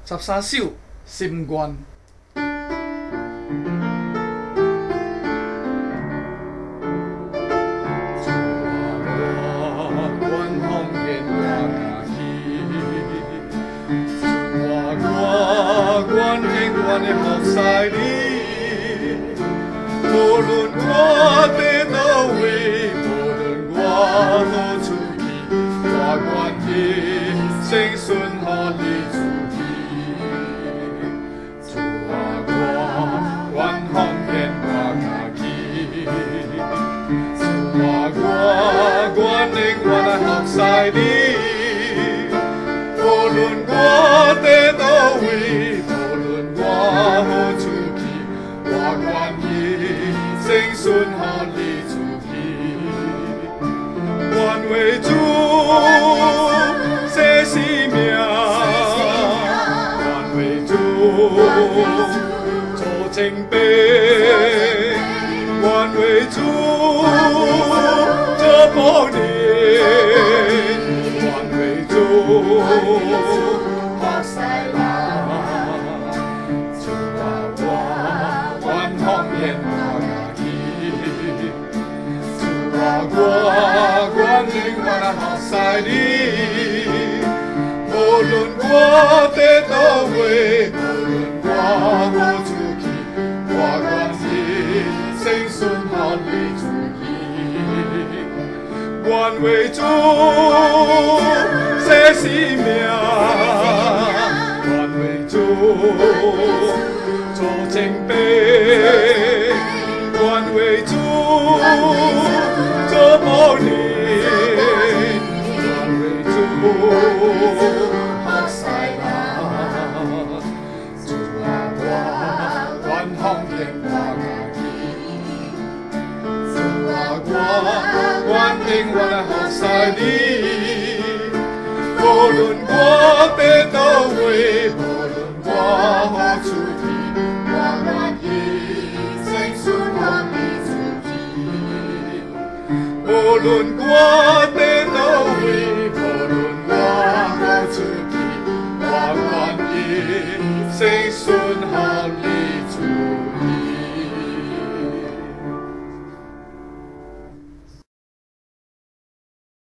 13首心願。我的目屎你，無論我佇倒位，無論我何處去，我願意生順予你主意。主啊，我願奉獻我家己，主啊，我願令我的目屎你，無論我佇倒位。我何處去？我願意生順予你主意，願為主捨性命，願為主做前輩，願為主做僕人，願為主學西郎。我願令我的目屎你，無論我佇倒位，無論我何處去，我願意生順予你主意，願為主捨性命，願為主做前輩，願為主。做僕人，願為主學西郎。主啊，我願奉獻我家己。主啊，我願令我的目屎你，無論我佇倒位，無論我何處去，我願意生順予你主意。無論我佇倒位，無論我何處去，我願意生順。